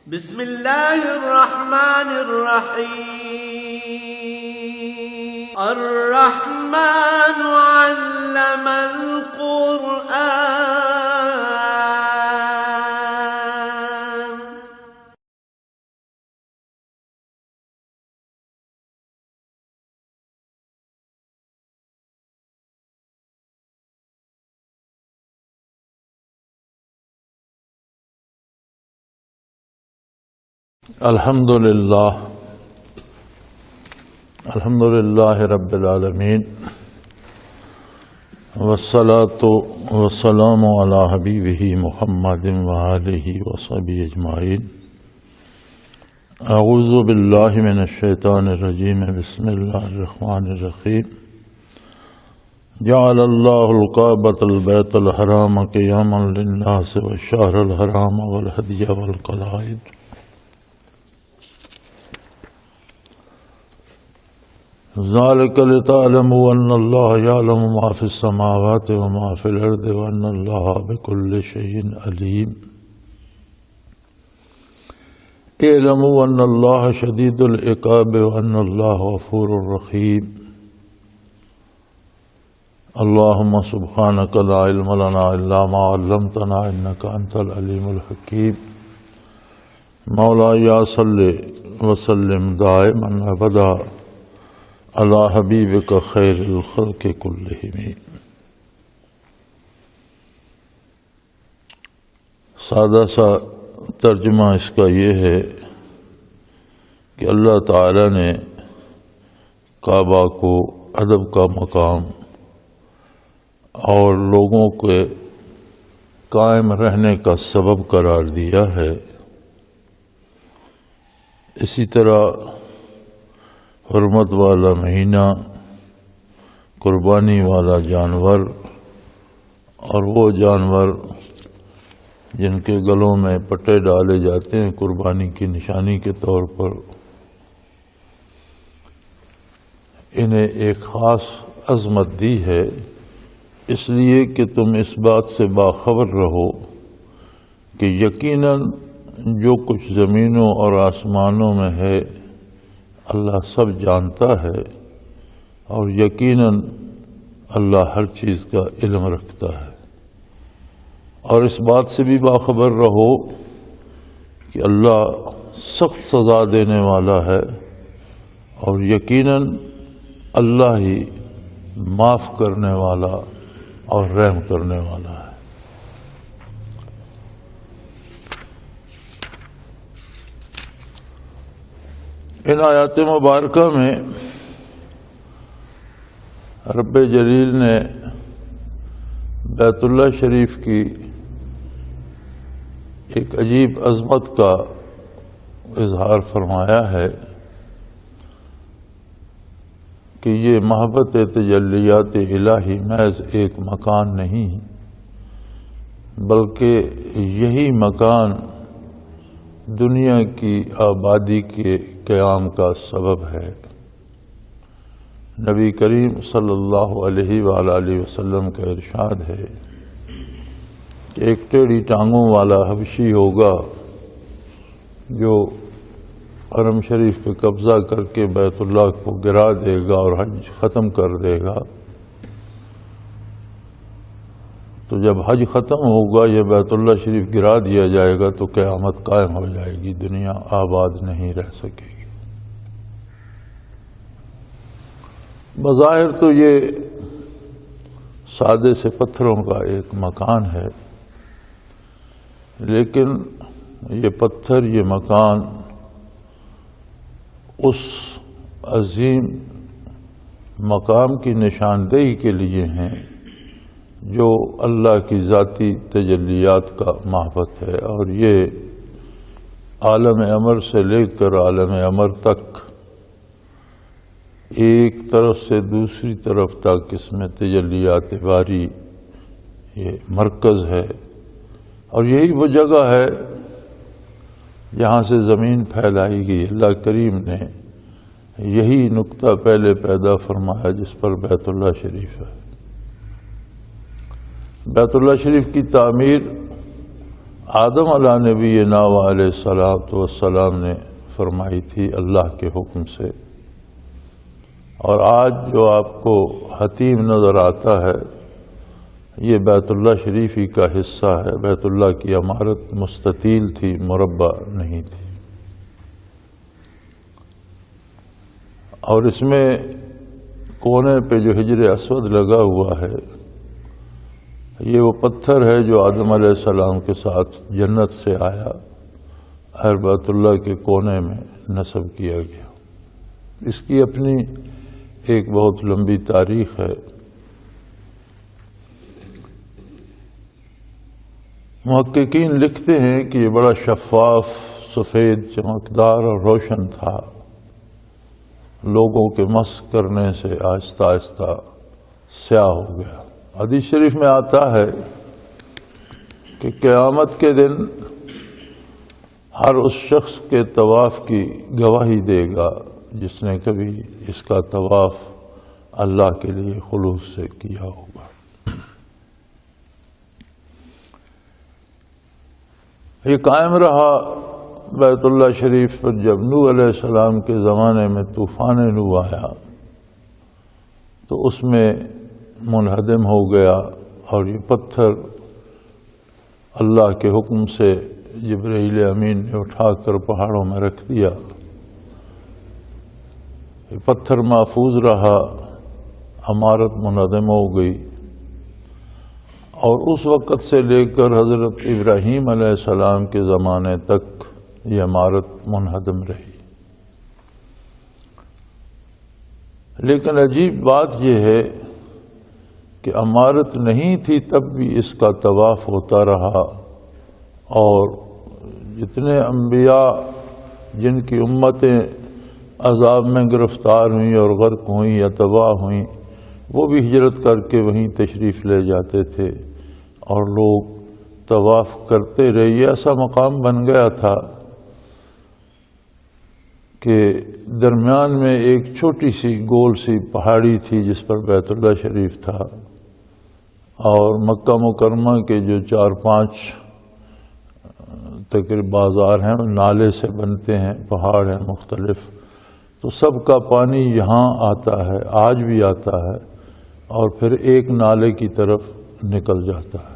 بسم اللہ الرحمن الرحیم الرحمن علم القرآن الحمد للہ رب العالمین والصلاة والسلام علی حبیبہ محمد وآلہ وصحبہ اجمعین. اعوذ باللہ من الشیطان الرجیم. بسم اللہ الرحمن الرحیم. جعل اللہ الکعبۃ البیت الحرام قیاما للناس والشہر الحرام والہدی والقلائد. ذالک لتعلموا ان اللہ یعلم ما فی السماوات وما فی الارض وان اللہ بکل شیء علیم. اعلموا ان اللہ شدید العقاب وان اللہ غفور رحیم. اللہم سبحانک لا علم لنا الا ما علمتنا انک انت العلیم الحکیم. مولایا صلی وسلم دائما ابدا علی حبیبک خیر الخلق کلہم. سادہ سا ترجمہ اس کا یہ ہے کہ اللہ تعالی نے کعبہ کو ادب کا مقام اور لوگوں کے قائم رہنے کا سبب قرار دیا ہے. اسی طرح حرمت والا مہینہ، قربانی والا جانور اور وہ جانور جن کے گلوں میں پٹے ڈالے جاتے ہیں قربانی کی نشانی کے طور پر، انہیں ایک خاص عظمت دی ہے، اس لیے کہ تم اس بات سے باخبر رہو کہ یقیناً جو کچھ زمینوں اور آسمانوں میں ہے اللہ سب جانتا ہے، اور یقیناً اللہ ہر چیز کا علم رکھتا ہے. اور اس بات سے بھی باخبر رہو کہ اللہ سخت سزا دینے والا ہے، اور یقیناً اللہ ہی معاف کرنے والا اور رحم کرنے والا ہے. ان آیات مبارکہ میں رب جلیل نے بیت اللہ شریف کی ایک عجیب عظمت کا اظہار فرمایا ہے کہ یہ محبت تجلیات الہی محض ایک مکان نہیں بلکہ یہی مکان دنیا کی آبادی کے قیام کا سبب ہے. نبی کریم صلی اللہ علیہ وآلہ وسلم کا ارشاد ہے کہ ایک ٹیڑھی ٹانگوں والا حبشی ہوگا جو حرم شریف پہ قبضہ کر کے بیت اللہ کو گرا دے گا اور حج ختم کر دے گا. تو جب حج ختم ہوگا یہ بیت اللہ شریف گرا دیا جائے گا تو قیامت قائم ہو جائے گی، دنیا آباد نہیں رہ سکے گی. بظاہر تو یہ سادے سے پتھروں کا ایک مکان ہے، لیکن یہ پتھر، یہ مکان اس عظیم مقام کی نشاندہی کے لیے ہیں جو اللہ کی ذاتی تجلیات کا محبت ہے. اور یہ عالم امر سے لے کر عالم امر تک ایک طرف سے دوسری طرف تک اس میں تجلیات باری یہ مرکز ہے. اور یہی وہ جگہ ہے جہاں سے زمین پھیلائی گئی. اللہ کریم نے یہی نقطہ پہلے پیدا فرمایا جس پر بیت اللہ شریف ہے. بیت اللہ شریف کی تعمیر آدم علیہ نبینا علیہ الصلوۃ والسلام نے فرمائی تھی اللہ کے حکم سے، اور آج جو آپ کو حتیم نظر آتا ہے یہ بیت اللہ شریف ہی کا حصہ ہے۔ بیت اللہ کی عمارت مستطیل تھی، مربع نہیں تھی، اور اس میں کونے پہ جو حجر اسود لگا ہوا ہے یہ وہ پتھر ہے جو آدم علیہ السلام کے ساتھ جنت سے آیا، ہر بیت اللہ کے کونے میں نصب کیا گیا۔ اس کی اپنی ایک بہت لمبی تاریخ ہے۔ محققین لکھتے ہیں کہ یہ بڑا شفاف، سفید، چمکدار اور روشن تھا، لوگوں کے مس کرنے سے آہستہ آہستہ سیاہ ہو گیا۔ حدیث شریف میں آتا ہے کہ قیامت کے دن ہر اس شخص کے طواف کی گواہی دے گا جس نے کبھی اس کا طواف اللہ کے لیے خلوص سے کیا ہوگا۔ یہ قائم رہا بیت اللہ شریف پر جب نوح علیہ السلام کے زمانے میں طوفان نوح آیا تو اس میں منہدم ہو گیا، اور یہ پتھر اللہ کے حکم سے جبرائیل امین نے اٹھا کر پہاڑوں میں رکھ دیا۔ یہ پتھر محفوظ رہا، عمارت منہدم ہو گئی، اور اس وقت سے لے کر حضرت ابراہیم علیہ السلام کے زمانے تک یہ عمارت منہدم رہی۔ لیکن عجیب بات یہ ہے کہ عمارت نہیں تھی تب بھی اس کا طواف ہوتا رہا، اور جتنے انبیاء جن کی امتیں عذاب میں گرفتار ہوئیں اور غرق ہوئیں یا تباہ ہوئیں، وہ بھی ہجرت کر کے وہیں تشریف لے جاتے تھے اور لوگ طواف کرتے رہے۔ یہ ایسا مقام بن گیا تھا کہ درمیان میں ایک چھوٹی سی گول سی پہاڑی تھی جس پر بیت اللہ شریف تھا، اور مکہ مکرمہ کے جو 4-5 تقریباً بازار ہیں نالے سے بنتے ہیں، پہاڑ ہیں مختلف، تو سب کا پانی یہاں آتا ہے، آج بھی آتا ہے، اور پھر ایک نالے کی طرف نکل جاتا ہے،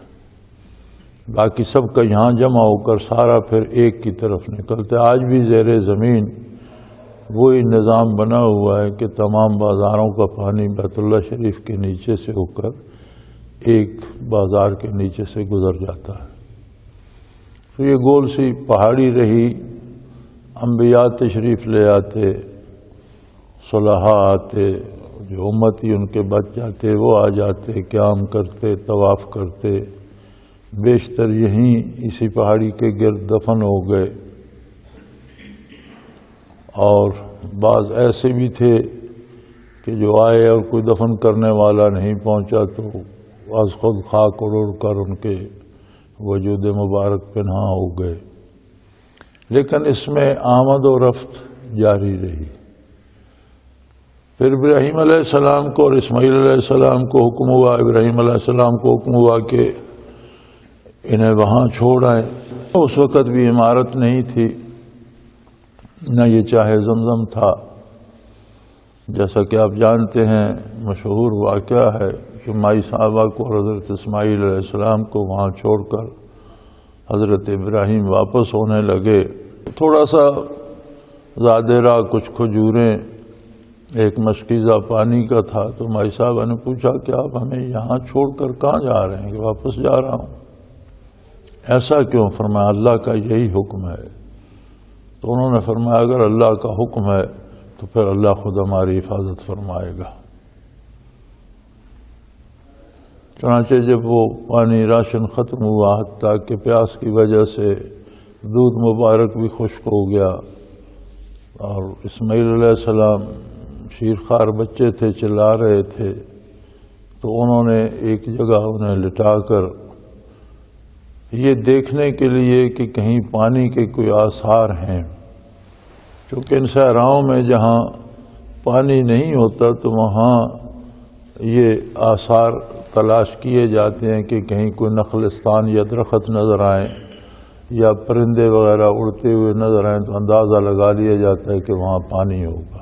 باقی سب کا یہاں جمع ہو کر سارا پھر ایک کی طرف نکلتا ہے۔ آج بھی زیر زمین وہی نظام بنا ہوا ہے کہ تمام بازاروں کا پانی بیت اللہ شریف کے نیچے سے ہو کر ایک بازار کے نیچے سے گزر جاتا ہے۔ تو یہ گول سی پہاڑی رہی، انبیاء تشریف لے آتے، صلحاء آتے، جو امتی ان کے بچ جاتے وہ آ جاتے، قیام کرتے، طواف کرتے، بیشتر یہیں اسی پہاڑی کے گرد دفن ہو گئے، اور بعض ایسے بھی تھے کہ جو آئے اور کوئی دفن کرنے والا نہیں پہنچا تو از خود خاک اڑ کر ان کے وجود مبارک پنہاں ہو گئے۔ لیکن اس میں آمد و رفت جاری رہی۔ پھر ابراہیم علیہ السلام کو اور اسماعیل علیہ السلام کو حکم ہوا، ابراہیم علیہ السلام کو حکم ہوا کہ انہیں وہاں چھوڑ آئیں۔ اس وقت بھی عمارت نہیں تھی، نہ یہ چاہے زمزم تھا، جیسا کہ آپ جانتے ہیں مشہور واقعہ ہے کہ مائی صاحبہ کو اور حضرت اسماعیل علیہ السلام کو وہاں چھوڑ کر حضرت ابراہیم واپس ہونے لگے۔ تھوڑا سا زیادہ راہ، کچھ کھجوریں، ایک مشکیزہ پانی کا تھا، تو مائی صاحبہ نے پوچھا کہ آپ ہمیں یہاں چھوڑ کر کہاں جا رہے ہیں؟ کہ واپس جا رہا ہوں۔ ایسا کیوں؟ فرمایا اللہ کا یہی حکم ہے۔ تو انہوں نے فرمایا اگر اللہ کا حکم ہے تو پھر اللہ خود ہماری حفاظت فرمائے گا۔ چنانچہ جب وہ پانی راشن ختم ہوا، حتیٰ کہ پیاس کی وجہ سے دودھ مبارک بھی خشک ہو گیا، اور اسماعیل علیہ السلام شیرخوار بچے تھے، چلا رہے تھے، تو انہوں نے ایک جگہ انہیں لٹا کر یہ دیکھنے کے لیے کہ کہیں پانی کے کوئی آثار ہیں، چونکہ ان صحراؤں میں جہاں پانی نہیں ہوتا تو وہاں یہ آثار تلاش کیے جاتے ہیں کہ کہیں کوئی نخلستان یا درخت نظر آئیں، یا پرندے وغیرہ اڑتے ہوئے نظر آئیں تو اندازہ لگا لیا جاتا ہے کہ وہاں پانی ہوگا۔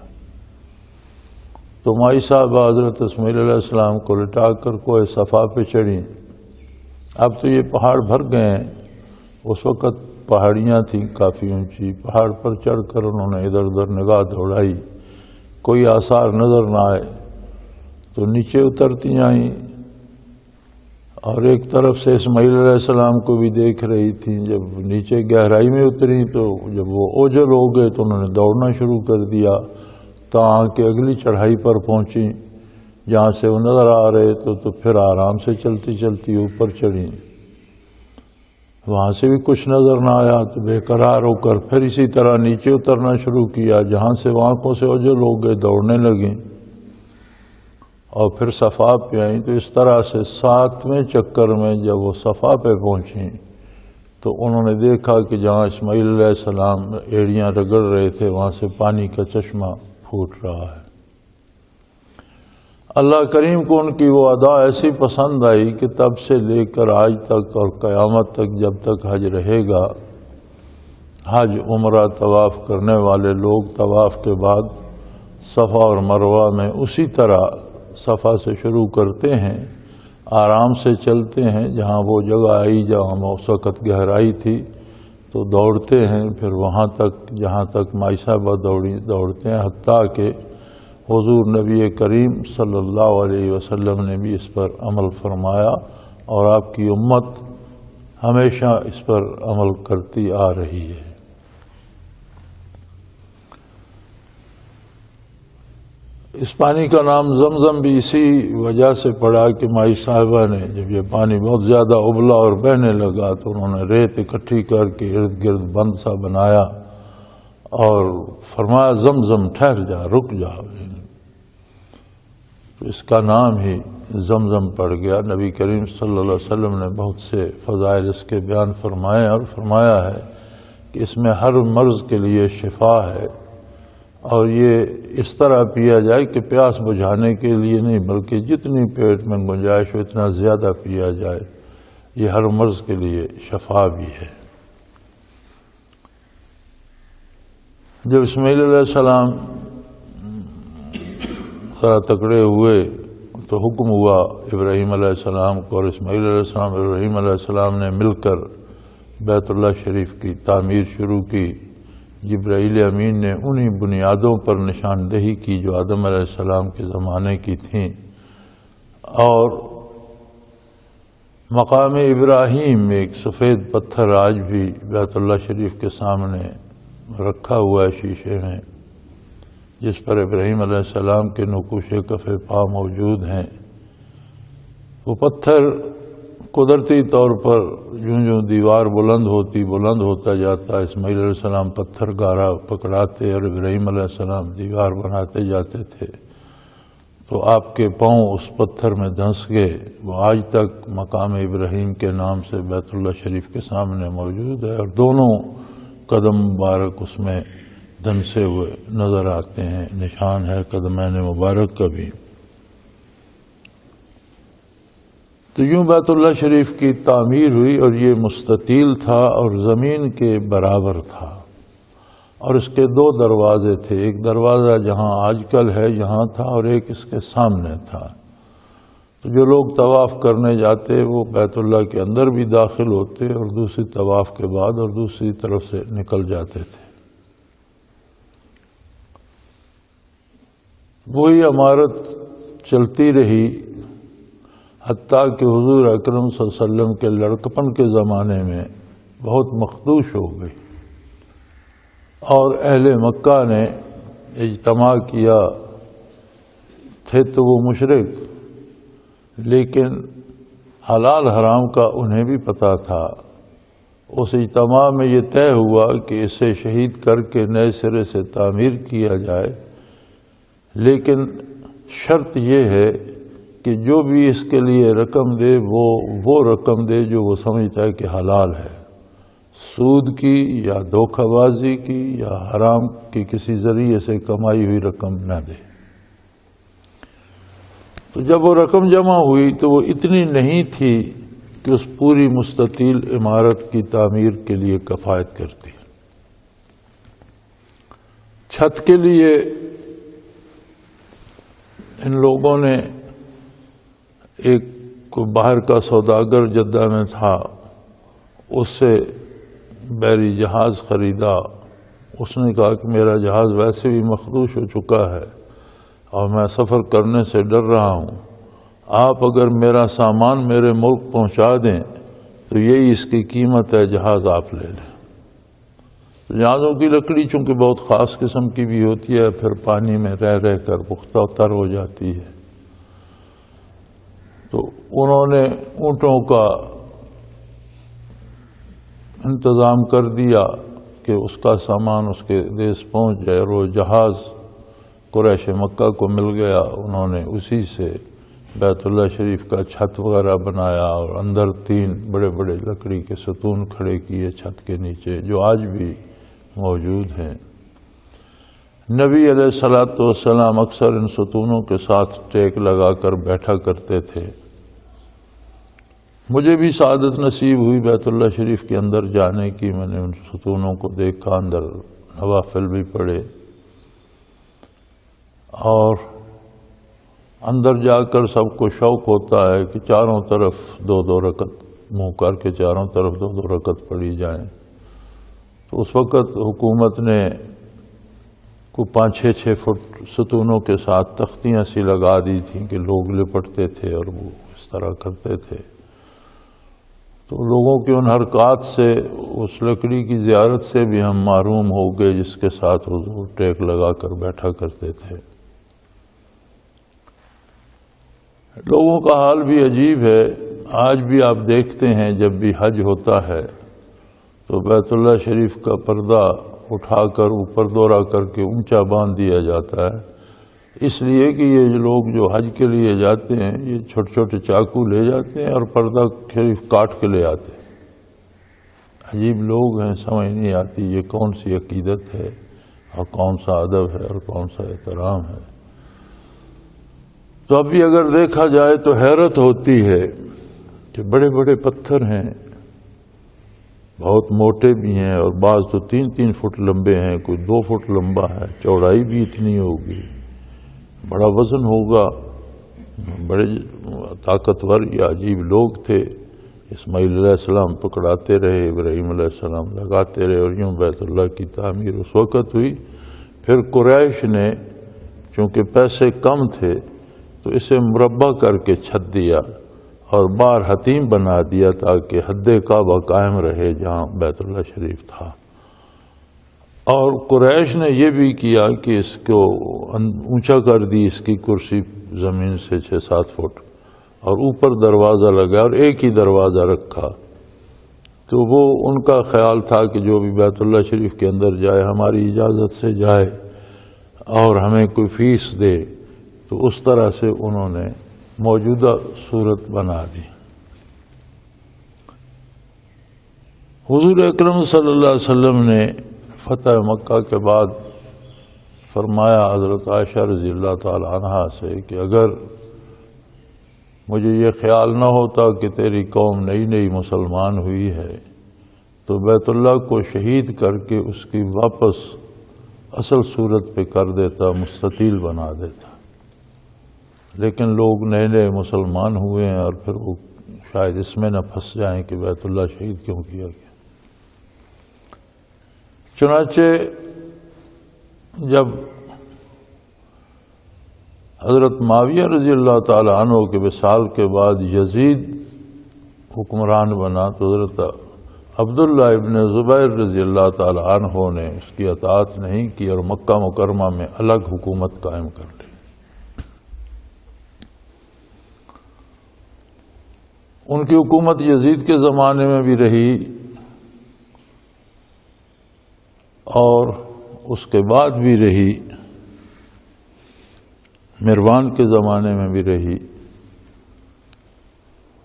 تو مائی صاحب حضرت اسماعیل علیہ السلام کو لٹا کر کوہ صفا پہ چڑھیں۔ اب تو یہ پہاڑ بھر گئے ہیں، اس وقت پہاڑیاں تھیں کافی اونچی، پہاڑ پر چڑھ کر انہوں نے ادھر ادھر نگاہ دوڑائی، کوئی آثار نظر نہ آئے تو نیچے اترتی آئیں، اور ایک طرف سے اسماعیل علیہ السلام کو بھی دیکھ رہی تھیں۔ جب نیچے گہرائی میں اتری تو جب وہ اوجھل ہو گئے تو انہوں نے دوڑنا شروع کر دیا، تاں کہ اگلی چڑھائی پر پہنچیں جہاں سے وہ نظر آ رہے تو پھر آرام سے چلتی چلتی اوپر چڑھیں۔ وہاں سے بھی کچھ نظر نہ آیا تو بے قرار ہو کر پھر اسی طرح نیچے اترنا شروع کیا، جہاں سے آنکھوں سے اوجھل ہو گئے دوڑنے لگیں، اور پھر صفا پہ آئیں۔ تو اس طرح سے 7ویں چکر میں جب وہ صفا پہ پہنچیں تو انہوں نے دیکھا کہ جہاں اسماعیل علیہ السلام ایڑیاں رگڑ رہے تھے وہاں سے پانی کا چشمہ پھوٹ رہا ہے۔ اللہ کریم کو ان کی وہ ادا ایسی پسند آئی کہ تب سے لے کر آج تک اور قیامت تک جب تک حج رہے گا، حج عمرہ طواف کرنے والے لوگ طواف کے بعد صفا اور مروہ میں اسی طرح صفا سے شروع کرتے ہیں، آرام سے چلتے ہیں، جہاں وہ جگہ آئی جہاں اس وقت گہرائی تھی تو دوڑتے ہیں، پھر وہاں تک جہاں تک مائی صاحبہ دوڑتے ہیں، حتیٰ کہ حضور نبی کریم صلی اللہ علیہ وسلم نے بھی اس پر عمل فرمایا، اور آپ کی امت ہمیشہ اس پر عمل کرتی آ رہی ہے۔ اس پانی کا نام زمزم بھی اسی وجہ سے پڑا کہ مائی صاحبہ نے جب یہ پانی بہت زیادہ ابلا اور بہنے لگا تو انہوں نے ریت اکٹھی کر کے ارد گرد بند سا بنایا اور فرمایا زمزم ٹھہر جا، رک جا۔ تو اس کا نام ہی زمزم پڑ گیا۔ نبی کریم صلی اللہ علیہ وسلم نے بہت سے فضائل اس کے بیان فرمائے اور فرمایا ہے کہ اس میں ہر مرض کے لیے شفا ہے، اور یہ اس طرح پیا جائے کہ پیاس بجھانے کے لیے نہیں بلکہ جتنی پیٹ میں گنجائش ہو اتنا زیادہ پیا جائے، یہ ہر مرض کے لیے شفا بھی ہے۔ جب اسماعیل علیہ السلام ذرا تکڑے ہوئے تو حکم ہوا ابراہیم علیہ السلام کو، اور اسماعیل علیہ السلام ابراہیم علیہ السلام نے مل کر بیت اللہ شریف کی تعمیر شروع کی۔ جبرائیل امین نے انہی بنیادوں پر نشاندہی کی جو آدم علیہ السلام کے زمانے کی تھیں، اور مقام ابراہیم میں ایک سفید پتھر آج بھی بیت اللہ شریف کے سامنے رکھا ہوا ہے شیشے میں، جس پر ابراہیم علیہ السلام کے نقوش کف پا موجود ہیں۔ وہ پتھر قدرتی طور پر جو دیوار بلند ہوتا جاتا، اسماعیل علیہ السلام پتھر گارا پکڑاتے اور ابراہیم علیہ السلام دیوار بناتے جاتے تھے، تو آپ کے پاؤں اس پتھر میں دھنس گئے۔ وہ آج تک مقام ابراہیم کے نام سے بیت اللہ شریف کے سامنے موجود ہے، اور دونوں قدم مبارک اس میں دھنسے ہوئے نظر آتے ہیں، نشان ہے قدمین مبارک کا بھی۔ تو یوں بیت اللہ شریف کی تعمیر ہوئی، اور یہ مستطیل تھا اور زمین کے برابر تھا، اور اس کے 2 دروازے تھے، ایک دروازہ جہاں آج کل ہے یہاں تھا، اور ایک اس کے سامنے تھا۔ تو جو لوگ طواف کرنے جاتے وہ بیت اللہ کے اندر بھی داخل ہوتے اور دوسری طواف کے بعد اور دوسری طرف سے نکل جاتے تھے۔ وہی عمارت چلتی رہی حتیٰ کہ حضور اکرم صلی اللہ علیہ وسلم کے لڑکپن کے زمانے میں بہت مخدوش ہو گئی، اور اہل مکہ نے اجتماع کیا۔ تھے تو وہ مشرک، لیکن حلال حرام کا انہیں بھی پتہ تھا۔ اس اجتماع میں یہ طے ہوا کہ اسے شہید کر کے نئے سرے سے تعمیر کیا جائے، لیکن شرط یہ ہے کہ جو بھی اس کے لیے رقم دے وہ رقم دے جو وہ سمجھتا ہے کہ حلال ہے، سود کی یا دھوکہ بازی کی یا حرام کی کسی ذریعے سے کمائی ہوئی رقم نہ دے۔ تو جب وہ رقم جمع ہوئی تو وہ اتنی نہیں تھی کہ اس پوری مستطیل عمارت کی تعمیر کے لیے کفایت کرتی ہے۔ چھت کے لیے ان لوگوں نے ایک کوئی باہر کا سوداگر جدہ میں تھا، اس سے بحری جہاز خریدا۔ اس نے کہا کہ میرا جہاز ویسے بھی مخدوش ہو چکا ہے اور میں سفر کرنے سے ڈر رہا ہوں، آپ اگر میرا سامان میرے ملک پہنچا دیں تو یہی اس کی قیمت ہے، جہاز آپ لے لیں۔ جہازوں کی لکڑی چونکہ بہت خاص قسم کی بھی ہوتی ہے، پھر پانی میں رہ کر پختہ تر ہو جاتی ہے، تو انہوں نے اونٹوں کا انتظام کر دیا کہ اس کا سامان اس کے دیس پہنچ جائے، اور وہ جہاز قریش مکہ کو مل گیا۔ انہوں نے اسی سے بیت اللہ شریف کا چھت وغیرہ بنایا اور اندر 3 بڑے بڑے لکڑی کے ستون کھڑے کیے چھت کے نیچے، جو آج بھی موجود ہیں۔ نبی علیہ الصلوۃ والسلام اکثر ان ستونوں کے ساتھ ٹیک لگا کر بیٹھا کرتے تھے۔ مجھے بھی سعادت نصیب ہوئی بیت اللہ شریف کے اندر جانے کی، میں نے ان ستونوں کو دیکھا، اندر نوافل بھی پڑھے، اور اندر جا کر سب کو شوق ہوتا ہے کہ چاروں طرف 2 رکعت منہ کر کے چاروں طرف 2 رکعت پڑھی جائیں۔ تو اس وقت حکومت نے کو 5-6 فٹ ستونوں کے ساتھ تختیاں سی لگا دی تھیں کہ لوگ لپٹتے تھے اور وہ اس طرح کرتے تھے۔ تو لوگوں کی ان حرکات سے، اس لکڑی کی زیارت سے بھی ہم محروم ہو گئے جس کے ساتھ حضور ٹیک لگا کر بیٹھا کرتے تھے۔ لوگوں کا حال بھی عجیب ہے، آج بھی آپ دیکھتے ہیں جب بھی حج ہوتا ہے تو بیت اللہ شریف کا پردہ اٹھا کر اوپر دورہ کر کے اونچا باندھ دیا جاتا ہے، اس لیے کہ یہ لوگ جو حج کے لیے جاتے ہیں یہ چھوٹے چھوٹے چاقو لے جاتے ہیں اور پردہ شریف کاٹ کے لے آتے ہیں۔ عجیب لوگ ہیں، سمجھ نہیں آتی یہ کون سی عقیدت ہے اور کون سا ادب ہے اور کون سا احترام ہے۔ تو اب بھی اگر دیکھا جائے تو حیرت ہوتی ہے کہ بڑے بڑے پتھر ہیں، بہت موٹے بھی ہیں، اور بعض تو 3-3 فٹ لمبے ہیں، کوئی 2 فٹ لمبا ہے، چوڑائی بھی اتنی ہوگی، بڑا وزن ہوگا۔ بڑے طاقتور یا عجیب لوگ تھے۔ اسماعیل علیہ السلام پکڑاتے رہے، ابراہیم علیہ السلام لگاتے رہے، اور یوں بیت اللہ کی تعمیر اس وقت ہوئی۔ پھر قریش نے چونکہ پیسے کم تھے تو اسے مربع کر کے چھت دیا اور باہر حتیم بنا دیا تاکہ حد کعبہ قائم رہے جہاں بیت اللہ شریف تھا۔ اور قریش نے یہ بھی کیا کہ اس کو اونچا کر دی، اس کی کرسی زمین سے 6-7 فٹ، اور اوپر دروازہ لگا اور ایک ہی دروازہ رکھا۔ تو وہ ان کا خیال تھا کہ جو بھی بیت اللہ شریف کے اندر جائے ہماری اجازت سے جائے اور ہمیں کوئی فیس دے، تو اس طرح سے انہوں نے موجودہ صورت بنا دی۔ حضور اکرم صلی اللہ علیہ وسلم نے فتح مکہ کے بعد فرمایا حضرت عائشہ رضی اللہ تعالی عنہا سے کہ اگر مجھے یہ خیال نہ ہوتا کہ تیری قوم نئی نئی مسلمان ہوئی ہے تو بیت اللہ کو شہید کر کے اس کی واپس اصل صورت پہ کر دیتا، مستطیل بنا دیتا، لیکن لوگ نئے نئے مسلمان ہوئے ہیں اور پھر وہ شاید اس میں نہ پھنس جائیں کہ بیت اللہ شہید کیوں کیا گیا۔ چنانچہ جب حضرت معاویہ رضی اللہ تعالی عنہ کے وصال کے بعد یزید حکمران بنا تو حضرت عبداللہ ابن زبیر رضی اللہ تعالی عنہ نے اس کی اطاعت نہیں کی اور مکہ مکرمہ میں الگ حکومت قائم کر لی۔ ان کی حکومت یزید کے زمانے میں بھی رہی اور اس کے بعد بھی رہی، مروان کے زمانے میں بھی رہی۔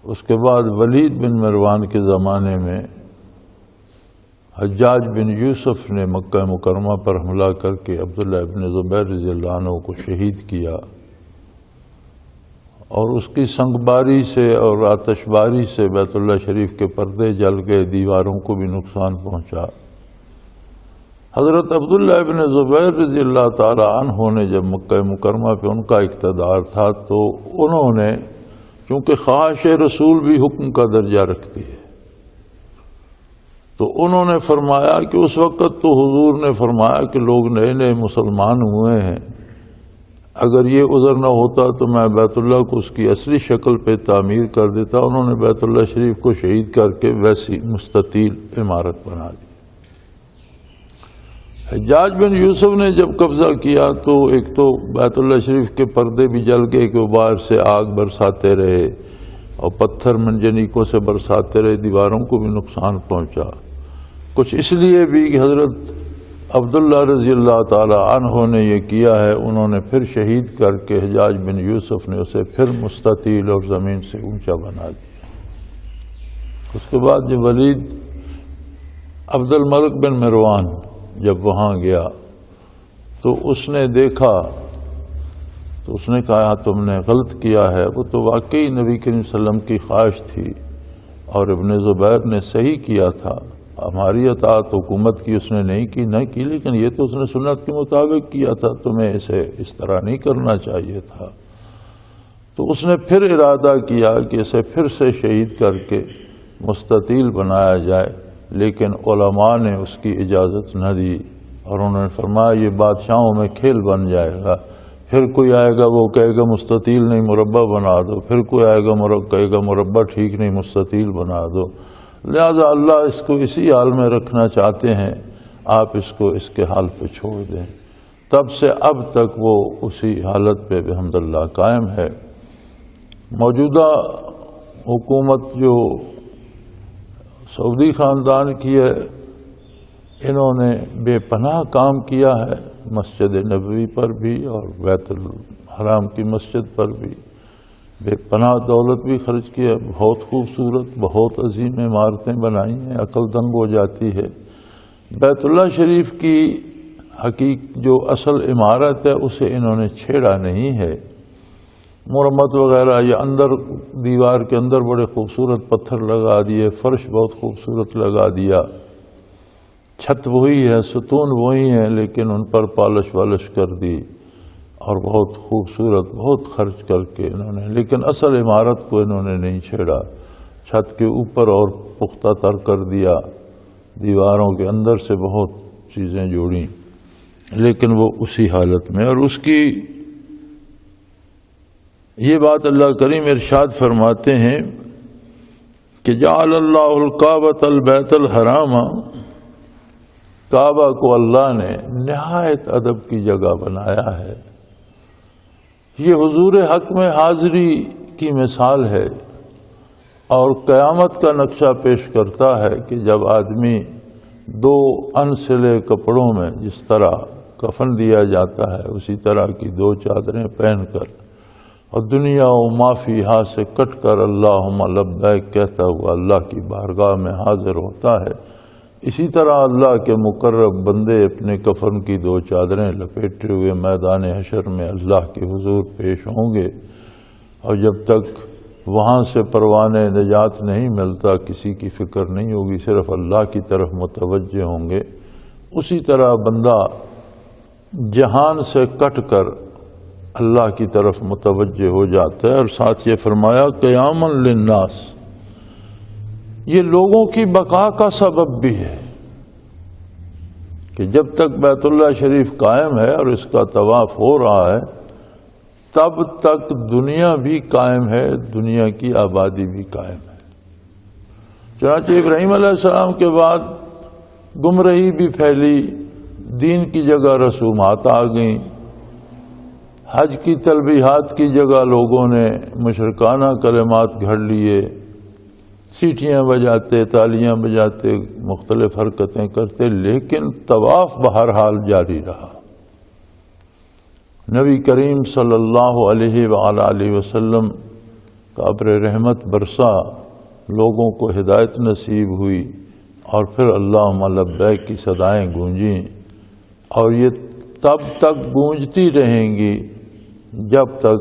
اس کے بعد ولید بن مروان کے زمانے میں حجاج بن یوسف نے مکہ مکرمہ پر حملہ کر کے عبداللہ ابن زبیر رضی اللہ عنہ کو شہید کیا، اور اس کی سنگباری سے اور آتش باری سے بیت اللہ شریف کے پردے جل گئے، دیواروں کو بھی نقصان پہنچا۔ حضرت عبداللہ ابن زبیر رضی اللہ تعالی عنہ نے جب مکہ مکرمہ پہ ان کا اقتدار تھا تو انہوں نے، چونکہ خواہش رسول بھی حکم کا درجہ رکھتی ہے، تو انہوں نے فرمایا کہ اس وقت تو حضور نے فرمایا کہ لوگ نئے نئے مسلمان ہوئے ہیں، اگر یہ عذر نہ ہوتا تو میں بیت اللہ کو اس کی اصلی شکل پہ تعمیر کر دیتا۔ انہوں نے بیت اللہ شریف کو شہید کر کے ویسی مستطیل عمارت بنا دی۔ حجاج بن یوسف نے جب قبضہ کیا تو ایک تو بیت اللہ شریف کے پردے بھی جل گئے کہ وہ باہر سے آگ برساتے رہے اور پتھر منجنیکوں سے برساتے رہے، دیواروں کو بھی نقصان پہنچا۔ کچھ اس لیے بھی کہ حضرت عبداللہ رضی اللہ تعالی عنہ نے یہ کیا ہے، انہوں نے پھر شہید کر کے حجاج بن یوسف نے اسے پھر مستطیل اور زمین سے اونچا بنا دیا۔ اس کے بعد جب ولید عبد الملک بن مروان جب وہاں گیا تو اس نے دیکھا تو اس نے کہا تم نے غلط کیا ہے، وہ تو واقعی نبی کریم صلی اللہ علیہ وسلم کی خواہش تھی اور ابن زبیر نے صحیح کیا تھا، ہماری اطاعت حکومت کی اس نے نہیں کی، لیکن یہ تو اس نے سنت کے مطابق کیا تھا، تمہیں اسے اس طرح نہیں کرنا چاہیے تھا۔ تو اس نے پھر ارادہ کیا کہ اسے پھر سے شہید کر کے مستطیل بنایا جائے، لیکن علماء نے اس کی اجازت نہ دی اور انہوں نے فرمایا یہ بادشاہوں میں کھیل بن جائے گا، پھر کوئی آئے گا وہ کہے گا مستطیل نہیں مربع بنا دو، پھر کوئی آئے گا کہے گا مربع ٹھیک نہیں مستطیل بنا دو، لہذا اللہ اس کو اسی حال میں رکھنا چاہتے ہیں، آپ اس کو اس کے حال پہ چھوڑ دیں۔ تب سے اب تک وہ اسی حالت پہ بحمداللہ قائم ہے۔ موجودہ حکومت جو سعودی خاندان کی ہے، انہوں نے بے پناہ کام کیا ہے، مسجد نبوی پر بھی اور بیت الحرام کی مسجد پر بھی بے پناہ دولت بھی خرچ کیا، بہت خوبصورت بہت عظیم عمارتیں بنائی ہیں، عقل دنگ ہو جاتی ہے۔ بیت اللہ شریف کی جو اصل عمارت ہے اسے انہوں نے چھیڑا نہیں ہے، مرمت وغیرہ یا اندر دیوار کے اندر بڑے خوبصورت پتھر لگا دیے، فرش بہت خوبصورت لگا دیا، چھت وہی ہے، ستون وہی ہیں، لیکن ان پر پالش والش کر دی اور بہت خوبصورت بہت خرچ کر کے انہوں نے، لیکن اصل عمارت کو انہوں نے نہیں چھیڑا، چھت کے اوپر اور پختہ تر کر دیا، دیواروں کے اندر سے بہت چیزیں جوڑیں، لیکن وہ اسی حالت میں۔ اور اس کی یہ بات اللہ کریم ارشاد فرماتے ہیں کہ جعل اللہ الکعبۃ البیت الحرام، کعبہ کو اللہ نے نہایت ادب کی جگہ بنایا ہے۔ یہ حضور حق میں حاضری کی مثال ہے اور قیامت کا نقشہ پیش کرتا ہے کہ جب آدمی دو انسلے کپڑوں میں جس طرح کفن دیا جاتا ہے اسی طرح کی دو چادریں پہن کر اور دنیا و معافی ہاتھ سے کٹ کر اللہم لبیک کہتا ہوا اللہ کی بارگاہ میں حاضر ہوتا ہے، اسی طرح اللہ کے مقرب بندے اپنے کفن کی دو چادریں لپیٹے ہوئے میدان حشر میں اللہ کے حضور پیش ہوں گے، اور جب تک وہاں سے پروان نجات نہیں ملتا کسی کی فکر نہیں ہوگی، صرف اللہ کی طرف متوجہ ہوں گے۔ اسی طرح بندہ جہان سے کٹ کر اللہ کی طرف متوجہ ہو جاتا ہے۔ اور ساتھ یہ فرمایا قیاما للناس، یہ لوگوں کی بقا کا سبب بھی ہے کہ جب تک بیت اللہ شریف قائم ہے اور اس کا طواف ہو رہا ہے تب تک دنیا بھی قائم ہے، دنیا کی آبادی بھی قائم ہے۔ چنانچہ ابراہیم علیہ السلام کے بعد گمراہی بھی پھیلی، دین کی جگہ رسومات آ گئیں، حج کی تلبیحات کی جگہ لوگوں نے مشرکانہ کلمات گھڑ لیے، سیٹیاں بجاتے تالیاں بجاتے مختلف حرکتیں کرتے، لیکن طواف بہرحال جاری رہا۔ نبی کریم صلی اللہ علیہ وآلہ وسلم کا ابر رحمت برسا، لوگوں کو ہدایت نصیب ہوئی اور پھر اللہم لبیک کی صدائیں گونجیں، اور یہ تب تک گونجتی رہیں گی جب تک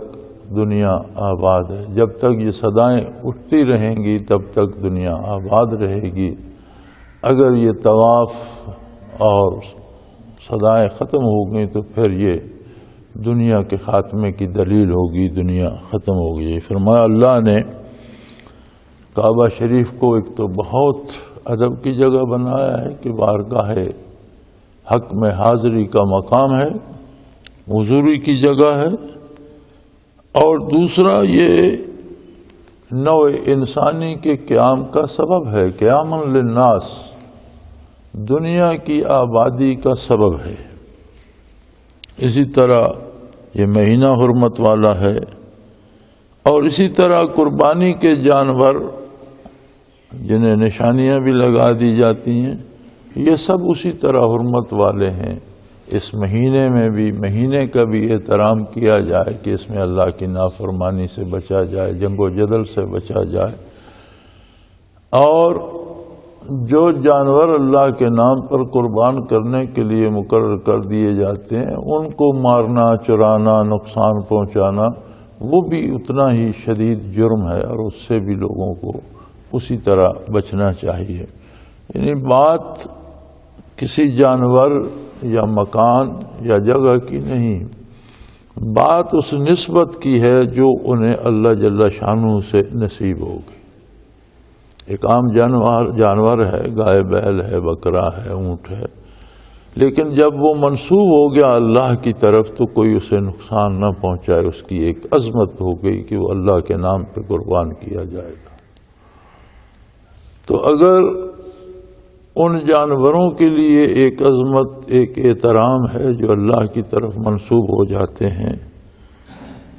دنیا آباد ہے۔ جب تک یہ صدائیں اٹھتی رہیں گی تب تک دنیا آباد رہے گی۔ اگر یہ طواف اور صدائیں ختم ہو گئیں تو پھر یہ دنیا کے خاتمے کی دلیل ہوگی، دنیا ختم ہوگی۔ فرمایا اللہ نے کعبہ شریف کو ایک تو بہت ادب کی جگہ بنایا ہے کہ بارگاہ حق میں حاضری کا مقام ہے، حضوری کی جگہ ہے، اور دوسرا یہ نوع انسانی کے قیام کا سبب ہے، قیام للناس، دنیا کی آبادی کا سبب ہے۔ اسی طرح یہ مہینہ حرمت والا ہے، اور اسی طرح قربانی کے جانور جنہیں نشانیاں بھی لگا دی جاتی ہیں، یہ سب اسی طرح حرمت والے ہیں۔ اس مہینے میں بھی مہینے کا بھی احترام کیا جائے کہ اس میں اللہ کی نافرمانی سے بچا جائے، جنگ و جدل سے بچا جائے، اور جو جانور اللہ کے نام پر قربان کرنے کے لیے مقرر کر دیے جاتے ہیں ان کو مارنا، چرانا، نقصان پہنچانا وہ بھی اتنا ہی شدید جرم ہے، اور اس سے بھی لوگوں کو اسی طرح بچنا چاہیے۔ یعنی بات کسی جانور یا مکان یا جگہ کی نہیں، بات اس نسبت کی ہے جو انہیں اللہ جل شانہ سے نصیب ہوگی۔ ایک عام جانور ہے، گائے بیل ہے، بکرا ہے، اونٹ ہے، لیکن جب وہ منسوب ہو گیا اللہ کی طرف تو کوئی اسے نقصان نہ پہنچائے، اس کی ایک عظمت ہو گئی کہ وہ اللہ کے نام پہ قربان کیا جائے گا۔ تو اگر ان جانوروں کے لیے ایک عظمت، ایک احترام ہے جو اللہ کی طرف منسوب ہو جاتے ہیں،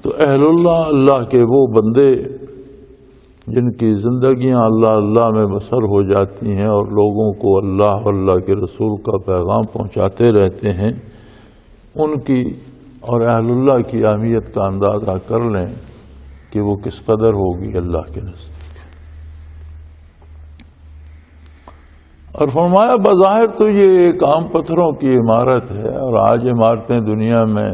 تو اہل اللہ کے وہ بندے جن کی زندگیاں اللہ میں بسر ہو جاتی ہیں اور لوگوں کو اللہ اور اللہ کے رسول کا پیغام پہنچاتے رہتے ہیں، ان کی اور اہل اللہ کی اہمیت کا اندازہ کر لیں کہ وہ کس قدر ہوگی اللہ کے نزدیک۔ اور فرمایا بظاہر تو یہ ایک عام پتھروں کی عمارت ہے، اور آج عمارتیں دنیا میں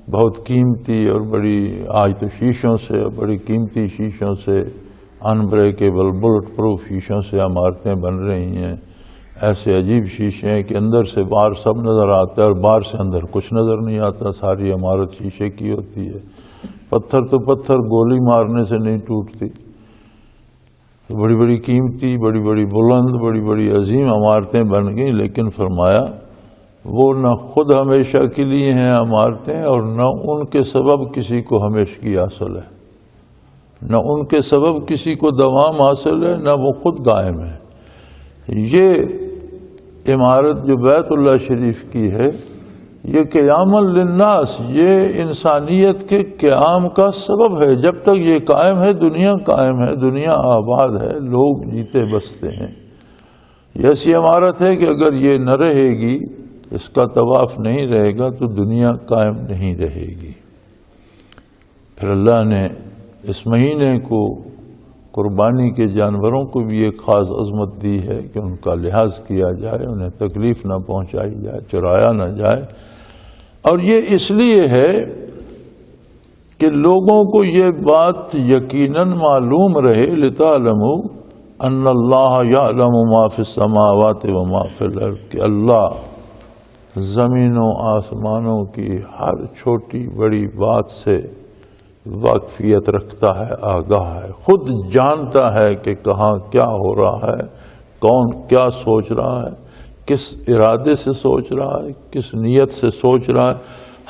بہت قیمتی اور بڑی، آج تو شیشوں سے، بڑی قیمتی شیشوں سے، انبریکیبل بلٹ پروف شیشوں سے عمارتیں بن رہی ہیں۔ ایسے عجیب شیشے ہیں کہ اندر سے باہر سب نظر آتا ہے اور باہر سے اندر کچھ نظر نہیں آتا، ساری عمارت شیشے کی ہوتی ہے۔ پتھر تو پتھر گولی مارنے سے نہیں ٹوٹتی۔ بڑی بڑی قیمتی، بڑی بڑی بلند، بڑی بڑی عظیم عمارتیں بن گئیں، لیکن فرمایا وہ نہ خود ہمیشہ کے لیے ہیں عمارتیں، اور نہ ان کے سبب کسی کو ہمیشگی حاصل ہے، نہ ان کے سبب کسی کو دوام حاصل ہے، نہ وہ خود قائم ہے۔ یہ عمارت جو بیت اللہ شریف کی ہے، یہ قیام للناس، یہ انسانیت کے قیام کا سبب ہے۔ جب تک یہ قائم ہے دنیا قائم ہے، دنیا آباد ہے، لوگ جیتے بستے ہیں۔ یہ ایسی عمارت ہے کہ اگر یہ نہ رہے گی، اس کا طواف نہیں رہے گا تو دنیا قائم نہیں رہے گی۔ پھر اللہ نے اس مہینے کو قربانی کے جانوروں کو بھی ایک خاص عظمت دی ہے کہ ان کا لحاظ کیا جائے، انہیں تکلیف نہ پہنچائی جائے، چرایا نہ جائے۔ اور یہ اس لیے ہے کہ لوگوں کو یہ بات یقیناً معلوم رہے، لِتَعْلَمُوا أَنَّ اللَّهَ يَعْلَمُ مَا فِي السَّمَاوَاتِ وَمَا فِي الْأَرْضِ، کہ اللہ زمینوں آسمانوں کی ہر چھوٹی بڑی بات سے واقفیت رکھتا ہے، آگاہ ہے، خود جانتا ہے کہ کہاں کیا ہو رہا ہے، کون کیا سوچ رہا ہے، کس ارادے سے سوچ رہا ہے، کس نیت سے سوچ رہا ہے۔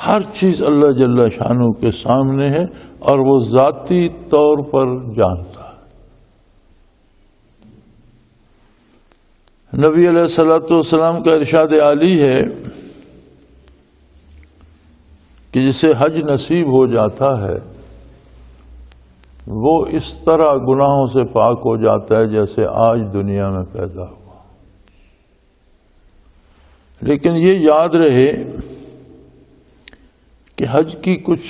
ہر چیز اللہ جل شانہ کے سامنے ہے، اور وہ ذاتی طور پر جانتا ہے۔ نبی علیہ الصلوۃ والسلام کا ارشاد عالی ہے کہ جسے حج نصیب ہو جاتا ہے وہ اس طرح گناہوں سے پاک ہو جاتا ہے جیسے آج دنیا میں پیدا ہوا۔ لیکن یہ یاد رہے کہ حج کی کچھ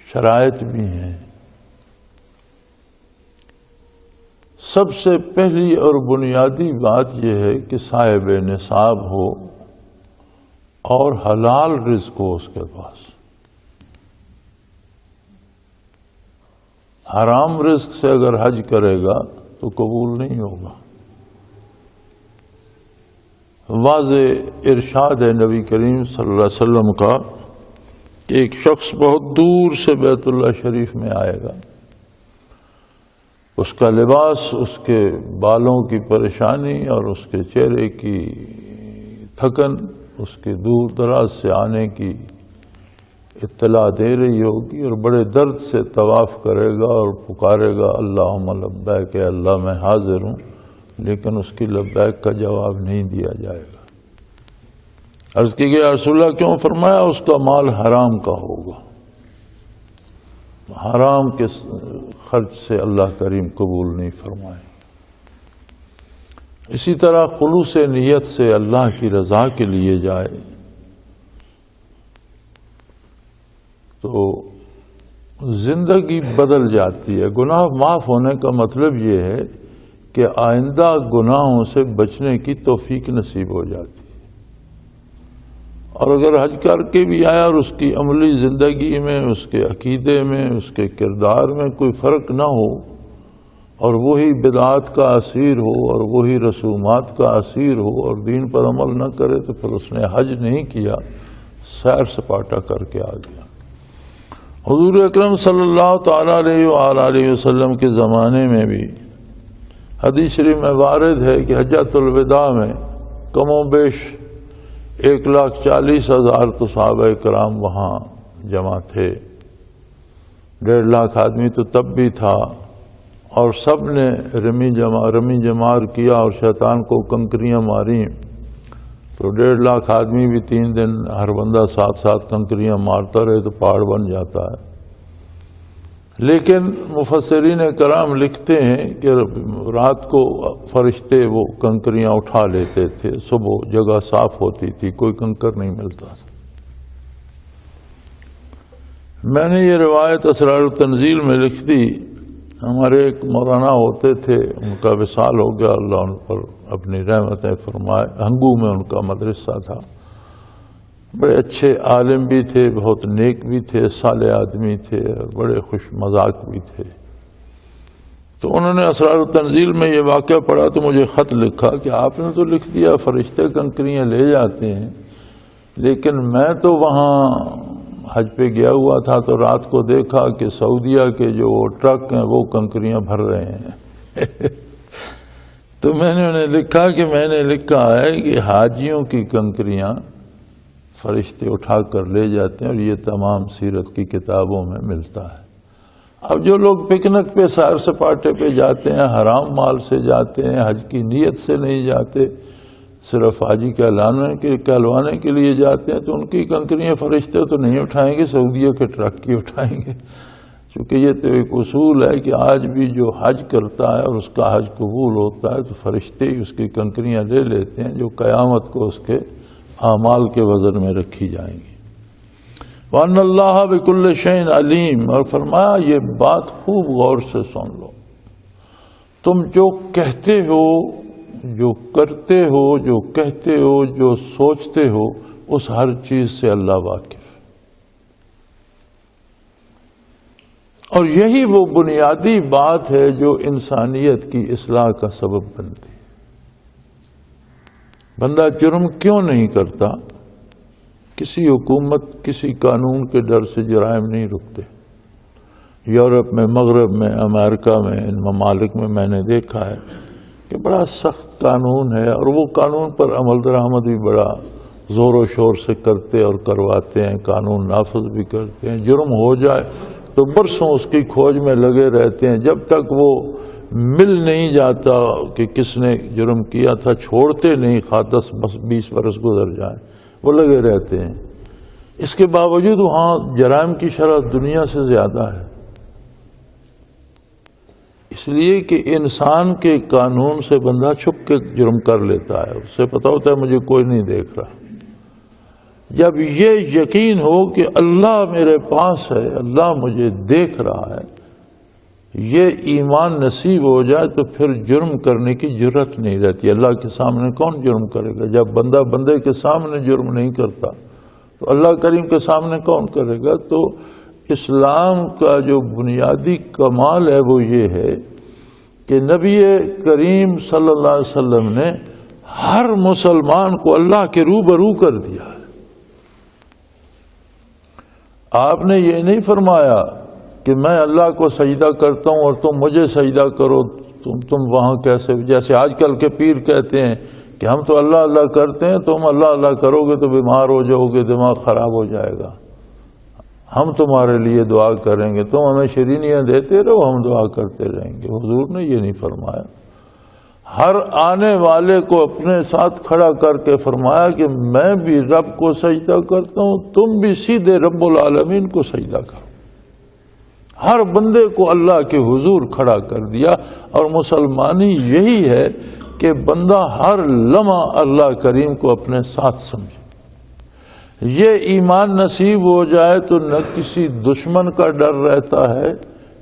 شرائط بھی ہیں۔ سب سے پہلی اور بنیادی بات یہ ہے کہ صاحب نصاب ہو اور حلال رزق ہو اس کے پاس۔ حرام رزق سے اگر حج کرے گا تو قبول نہیں ہوگا۔ واضح ارشاد ہے نبی کریم صلی اللہ علیہ وسلم کا کہ ایک شخص بہت دور سے بیت اللہ شریف میں آئے گا، اس کا لباس، اس کے بالوں کی پریشانی اور اس کے چہرے کی تھکن اس کے دور دراز سے آنے کی اطلاع دے رہی ہوگی، اور بڑے درد سے طواف کرے گا اور پکارے گا اللہم لبیک، اے اللہ میں حاضر ہوں، لیکن اس کی لبیک کا جواب نہیں دیا جائے گا۔ عرض کی گئی رسول اللہ کیوں؟ فرمایا اس کا مال حرام کا ہوگا، حرام کے خرچ سے اللہ کریم قبول نہیں فرمائے۔ اسی طرح خلوص نیت سے اللہ کی رضا کے لیے جائے تو زندگی بدل جاتی ہے۔ گناہ معاف ہونے کا مطلب یہ ہے کہ آئندہ گناہوں سے بچنے کی توفیق نصیب ہو جاتی ہے۔ اور اگر حج کر کے بھی آیا اور اس کی عملی زندگی میں، اس کے عقیدے میں، اس کے کردار میں کوئی فرق نہ ہو، اور وہی بدعات کا اسیر ہو اور وہی رسومات کا اسیر ہو اور دین پر عمل نہ کرے، تو پھر اس نے حج نہیں کیا، سیر سپاٹا کر کے آ گیا۔ حضور اکرم صلی اللہ تعالیٰ علیہ وآلہ وسلم کے زمانے میں بھی حدیث شریف میں وارد ہے کہ حجۃ الوداع میں کم و بیش 1,40,000 تو صحابہ کرام وہاں جمع تھے، 1.5 لاکھ آدمی تو تب بھی تھا، اور سب نے رمی جمار کیا اور شیطان کو کنکریاں ماری، تو 1.5 لاکھ آدمی بھی 3 دن ہر بندہ 7 کنکریاں مارتا رہے تو پہاڑ بن جاتا ہے۔ لیکن مفسرین کرام لکھتے ہیں کہ رات کو فرشتے وہ کنکریاں اٹھا لیتے تھے، صبح جگہ صاف ہوتی تھی، کوئی کنکر نہیں ملتا تھا۔ میں نے یہ روایت اسرار التنزیل میں لکھ دی۔ ہمارے ایک مولانا ہوتے تھے، ان کا وصال ہو گیا، اللہ ان پر اپنی رحمتیں فرمائے۔ ہنگو میں ان کا مدرسہ تھا، بڑے اچھے عالم بھی تھے، بہت نیک بھی تھے، صالح آدمی تھے، بڑے خوش مذاق بھی تھے۔ تو انہوں نے اسرار التنزیل میں یہ واقعہ پڑھا تو مجھے خط لکھا کہ آپ نے تو لکھ دیا فرشتے کنکریاں لے جاتے ہیں، لیکن میں تو وہاں حج پہ گیا ہوا تھا تو رات کو دیکھا کہ سعودیہ کے جو ٹرک ہیں وہ کنکریاں بھر رہے ہیں۔ تو میں نے انہیں لکھا کہ میں نے لکھا ہے کہ حاجیوں کی کنکریاں فرشتے اٹھا کر لے جاتے ہیں، اور یہ تمام سیرت کی کتابوں میں ملتا ہے۔ اب جو لوگ پکنک پہ سیر سپاٹے پہ جاتے ہیں، حرام مال سے جاتے ہیں، حج کی نیت سے نہیں جاتے، صرف حاجی کہلوانے کے لیے جاتے ہیں، تو ان کی کنکریاں فرشتے تو نہیں اٹھائیں گے، سعودیہ کے ٹرک کی اٹھائیں گے۔ چونکہ یہ تو ایک اصول ہے کہ آج بھی جو حج کرتا ہے اور اس کا حج قبول ہوتا ہے تو فرشتے ہی اس کی کنکریاں لے لیتے ہیں، جو قیامت کو اس کے اعمال کے وزن میں رکھی جائیں گی۔ وَأَنَّ اللَّهَ بِكُلِّ شَيْءٍ عَلِيمٌ، اور فرمایا یہ بات خوب غور سے سن لو، تم جو کہتے ہو، جو کرتے ہو، جو کہتے ہو، جو سوچتے ہو، اس ہر چیز سے اللہ واقف۔ اور یہی وہ بنیادی بات ہے جو انسانیت کی اصلاح کا سبب بنتی ہے۔ بندہ جرم کیوں نہیں کرتا؟ کسی حکومت، کسی قانون کے ڈر سے جرائم نہیں رکتے۔ یورپ میں، مغرب میں، امریکہ میں، ان ممالک میں میں نے دیکھا ہے کہ بڑا سخت قانون ہے، اور وہ قانون پر عمل درآمد بھی بڑا زور و شور سے کرتے اور کرواتے ہیں، قانون نافذ بھی کرتے ہیں۔ جرم ہو جائے تو برسوں اس کی کھوج میں لگے رہتے ہیں، جب تک وہ مل نہیں جاتا کہ کس نے جرم کیا تھا، چھوڑتے نہیں، 10-20 برس گزر جائیں، وہ لگے رہتے ہیں۔ اس کے باوجود وہاں جرائم کی شرح دنیا سے زیادہ ہے، اس لیے کہ انسان کے قانون سے بندہ چھپ کے جرم کر لیتا ہے، اسے پتہ ہوتا ہے مجھے کوئی نہیں دیکھ رہا۔ جب یہ یقین ہو کہ اللہ میرے پاس ہے، اللہ مجھے دیکھ رہا ہے، یہ ایمان نصیب ہو جائے تو پھر جرم کرنے کی جرات نہیں رہتی۔ اللہ کے سامنے کون جرم کرے گا؟ جب بندہ بندے کے سامنے جرم نہیں کرتا تو اللہ کریم کے سامنے کون کرے گا؟ تو اسلام کا جو بنیادی کمال ہے وہ یہ ہے کہ نبی کریم صلی اللہ علیہ وسلم نے ہر مسلمان کو اللہ کے روبرو کر دیا. آپ نے یہ نہیں فرمایا کہ میں اللہ کو سجدہ کرتا ہوں اور تم مجھے سجدہ کرو. تم وہاں کیسے، جیسے آج کل کے پیر کہتے ہیں کہ ہم تو اللہ اللہ کرتے ہیں، تم اللہ اللہ کرو گے تو بیمار ہو جاؤ گے، دماغ خراب ہو جائے گا، ہم تمہارے لیے دعا کریں گے، تم ہمیں شیرینیاں دیتے رہو، ہم دعا کرتے رہیں گے. حضور نے یہ نہیں فرمایا. ہر آنے والے کو اپنے ساتھ کھڑا کر کے فرمایا کہ میں بھی رب کو سجدہ کرتا ہوں، تم بھی سیدھے رب العالمین کو سجدہ کرو. ہر بندے کو اللہ کے حضور کھڑا کر دیا. اور مسلمانی یہی ہے کہ بندہ ہر لمحہ اللہ کریم کو اپنے ساتھ سمجھے. یہ ایمان نصیب ہو جائے تو نہ کسی دشمن کا ڈر رہتا ہے،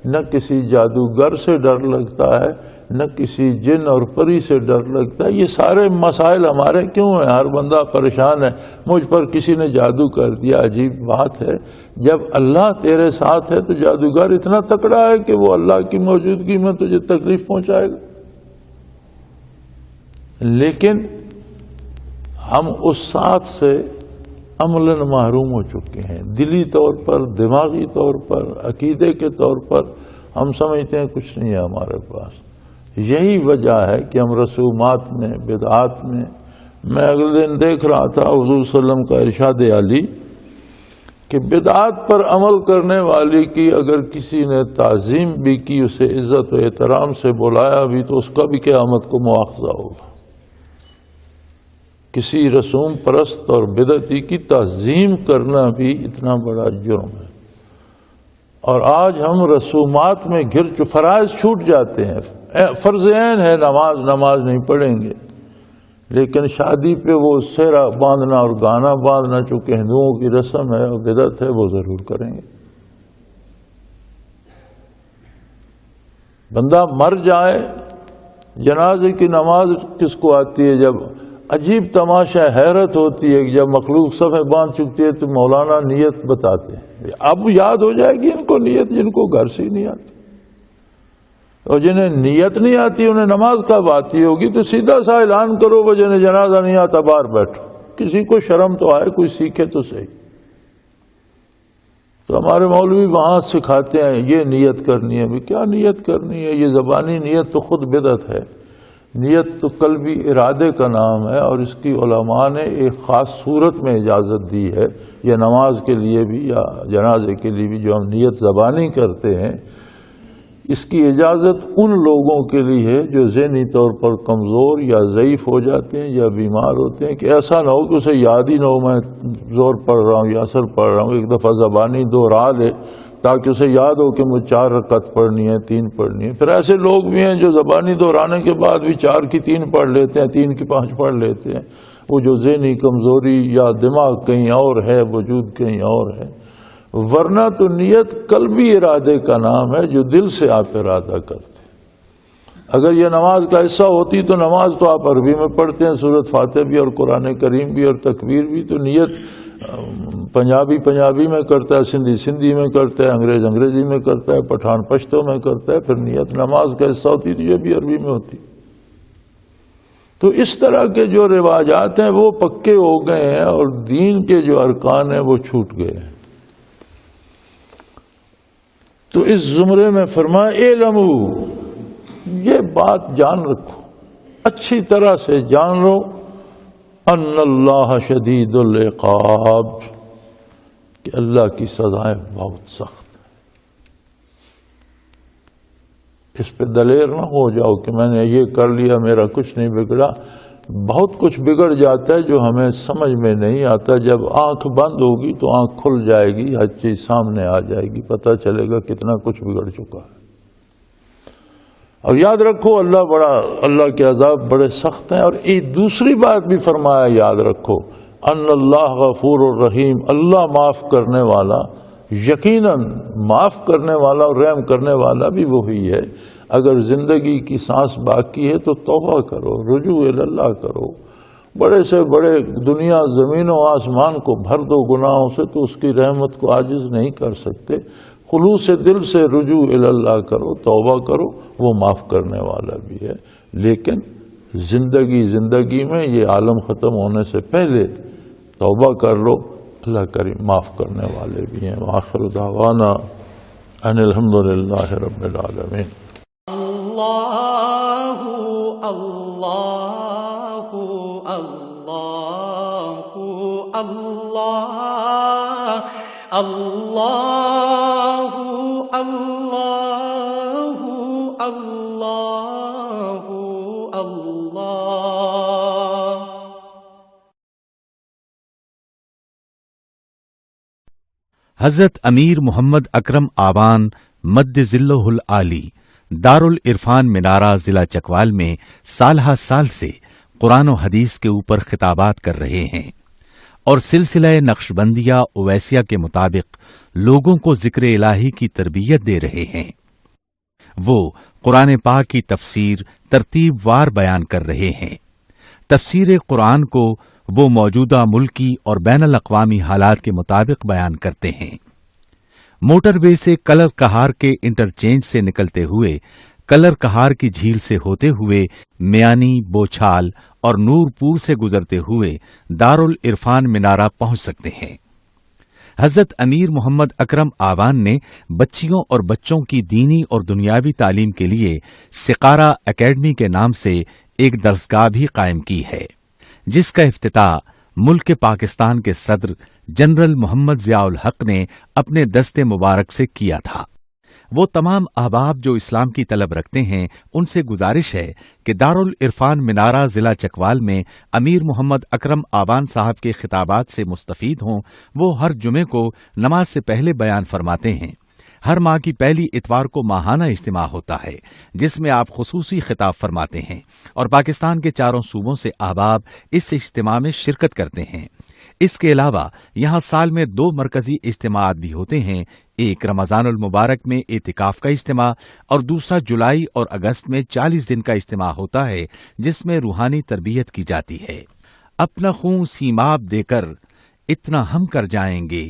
نہ کسی جادوگر سے ڈر لگتا ہے، نہ کسی جن اور پری سے ڈر لگتا ہے. یہ سارے مسائل ہمارے کیوں ہیں؟ ہر بندہ پریشان ہے، مجھ پر کسی نے جادو کر دیا. عجیب بات ہے، جب اللہ تیرے ساتھ ہے تو جادوگر اتنا تکڑا ہے کہ وہ اللہ کی موجودگی میں تجھے تکلیف پہنچائے گا. لیکن ہم اس ساتھ سے عملاً محروم ہو چکے ہیں. دلی طور پر، دماغی طور پر، عقیدے کے طور پر ہم سمجھتے ہیں کچھ نہیں ہے ہمارے پاس. یہی وجہ ہے کہ ہم رسومات میں، بدعات میں اگلے دن دیکھ رہا تھا حضور صلی اللہ علیہ وسلم کا ارشاد عالی کہ بدعات پر عمل کرنے والی کی اگر کسی نے تعظیم بھی کی، اسے عزت و احترام سے بلایا بھی، تو اس کا بھی قیامت کو مواخذہ ہوگا. کسی رسوم پرست اور بدعتی کی تعظیم کرنا بھی اتنا بڑا جرم ہے. اور آج ہم رسومات میں فرائض چھوٹ جاتے ہیں. فرض عین ہے نماز نہیں پڑھیں گے، لیکن شادی پہ وہ سہرا باندھنا اور گانا باندھنا چونکہ ہندوؤں کی رسم ہے اور بدعت ہے، وہ ضرور کریں گے. بندہ مر جائے، جنازے کی نماز کس کو آتی ہے؟ جب عجیب تماشا حیرت ہوتی ہے کہ جب مخلوق صفیں باندھ چکتی ہے تو مولانا نیت بتاتے ہیں. اب یاد ہو جائے گی ان کو نیت، جن کو گھر سے ہی نہیں آتی. اور جنہیں نیت نہیں آتی انہیں نماز کب آتی ہوگی؟ تو سیدھا سا اعلان کرو وہ جنہیں جنازہ نہیں آتا باہر بیٹھو. کسی کو شرم تو آئے، کوئی سیکھے تو صحیح. تو ہمارے مولوی وہاں سکھاتے ہیں یہ نیت کرنی ہے. کیا نیت کرنی ہے؟ یہ زبانی نیت تو خود بدعت ہے. نیت تو قلبی ارادے کا نام ہے، اور اس کی علماء نے ایک خاص صورت میں اجازت دی ہے. یہ نماز کے لیے بھی یا جنازے کے لیے بھی جو ہم نیت زبانی کرتے ہیں، اس کی اجازت ان لوگوں کے لیے ہے جو ذہنی طور پر کمزور یا ضعیف ہو جاتے ہیں یا بیمار ہوتے ہیں، کہ ایسا نہ ہو کہ اسے یاد ہی نہ ہو میں زور پڑھ رہا ہوں یا اثر پڑھ رہا ہوں. ایک دفعہ زبانی دوہرا لے تاکہ اسے یاد ہو کہ مجھے 4 رکعت پڑھنی ہے، 3 پڑھنی ہے. پھر ایسے لوگ بھی ہیں جو زبانی دہرانے کے بعد بھی 4 کی 3 پڑھ لیتے ہیں، 3 کی 5 پڑھ لیتے ہیں. وہ جو ذہنی کمزوری یا دماغ کہیں اور ہے، وجود کہیں اور ہے. ورنہ تو نیت قلبی ارادے کا نام ہے، جو دل سے آپ ارادہ کرتے. اگر یہ نماز کا حصہ ہوتی تو نماز تو آپ عربی میں پڑھتے ہیں، سورۃ فاتحہ بھی اور قرآن کریم بھی اور تکبیر بھی. تو نیت پنجابی میں کرتا ہے، سندھی میں کرتا ہے، انگریزی میں کرتا ہے، پٹھان پشتو میں کرتا ہے. پھر نیت نماز کا حصہ ہوتی تو یہ بھی عربی میں ہوتی. تو اس طرح کے جو رواجات ہیں وہ پکے ہو گئے ہیں، اور دین کے جو ارکان ہیں وہ چھوٹ گئے ہیں. تو اس زمرے میں فرمایا اعلموا، یہ بات جان رکھو، اچھی طرح سے جان لو، ان اللہ شدید العقاب، کہ اللہ کی سزائیں بہت سخت ہیں. اس پہ دلیر نہ ہو جاؤ کہ میں نے یہ کر لیا میرا کچھ نہیں بگڑا. بہت کچھ بگڑ جاتا ہے جو ہمیں سمجھ میں نہیں آتا. جب آنکھ بند ہوگی تو آنکھ کھل جائے گی، ہر چیز سامنے آ جائے گی، پتہ چلے گا کتنا کچھ بگڑ چکا ہے. اور یاد رکھو اللہ کے عذاب بڑے سخت ہیں. اور ایک دوسری بات بھی فرمایا یاد رکھو، ان اللہ غفور الرحیم، اللہ معاف کرنے والا، یقیناً معاف کرنے والا اور رحم کرنے والا بھی وہی ہے. اگر زندگی کی سانس باقی ہے تو توبہ کرو، رجوع اللہ کرو، بڑے سے بڑے دنیا زمین و آسمان کو بھر دو گناہوں سے تو اس کی رحمت کو عاجز نہیں کر سکتے. خلوص دل سے رجوع اللہ کرو، توبہ کرو، وہ معاف کرنے والا بھی ہے. لیکن زندگی میں یہ عالم ختم ہونے سے پہلے توبہ کر لو، اللہ کریم معاف کرنے والے بھی ہیں. وآخر دعوانا ان الحمدللہ رب العالمین. اللہ اللہ اللہ اللہ اللہ اللہ اللہ اللہ. حضرت امیر محمد اکرم آبان مد ظلہ العالی دارالعرفان منارہ ضلع چکوال میں سالہ سال سے قرآن و حدیث کے اوپر خطابات کر رہے ہیں اور سلسلہ نقشبندیہ اویسیہ کے مطابق لوگوں کو ذکر الہی کی تربیت دے رہے ہیں. وہ قرآن پاک کی تفسیر ترتیب وار بیان کر رہے ہیں. تفسیر قرآن کو وہ موجودہ ملکی اور بین الاقوامی حالات کے مطابق بیان کرتے ہیں. موٹر وے سے کلر کہار کے انٹرچینج سے نکلتے ہوئے کلر کہار کی جھیل سے ہوتے ہوئے میانی، بوچھال اور نور پور سے گزرتے ہوئے دارالعرفان منارہ پہنچ سکتے ہیں. حضرت امیر محمد اکرم آبان نے بچیوں اور بچوں کی دینی اور دنیاوی تعلیم کے لیے سقارہ اکیڈمی کے نام سے ایک درسگاہ بھی قائم کی ہے، جس کا افتتاح ملک پاکستان کے صدر جنرل محمد ضیاء الحق نے اپنے دست مبارک سے کیا تھا. وہ تمام احباب جو اسلام کی طلب رکھتے ہیں ان سے گزارش ہے کہ دارالعرفان منارہ ضلع چکوال میں امیر محمد اکرم آبان صاحب کے خطابات سے مستفید ہوں. وہ ہر جمعے کو نماز سے پہلے بیان فرماتے ہیں. ہر ماہ کی پہلی اتوار کو ماہانہ اجتماع ہوتا ہے جس میں آپ خصوصی خطاب فرماتے ہیں اور پاکستان کے چاروں صوبوں سے احباب اس اجتماع میں شرکت کرتے ہیں. اس کے علاوہ یہاں سال میں 2 مرکزی اجتماعات بھی ہوتے ہیں. ایک رمضان المبارک میں اعتکاف کا اجتماع اور دوسرا جولائی اور اگست میں 40 دن کا اجتماع ہوتا ہے جس میں روحانی تربیت کی جاتی ہے. اپنا خون سیماب دے کر اتنا ہم کر جائیں گے،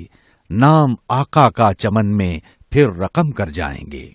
نام آقا کا چمن میں پھر رقم کر جائیں گے.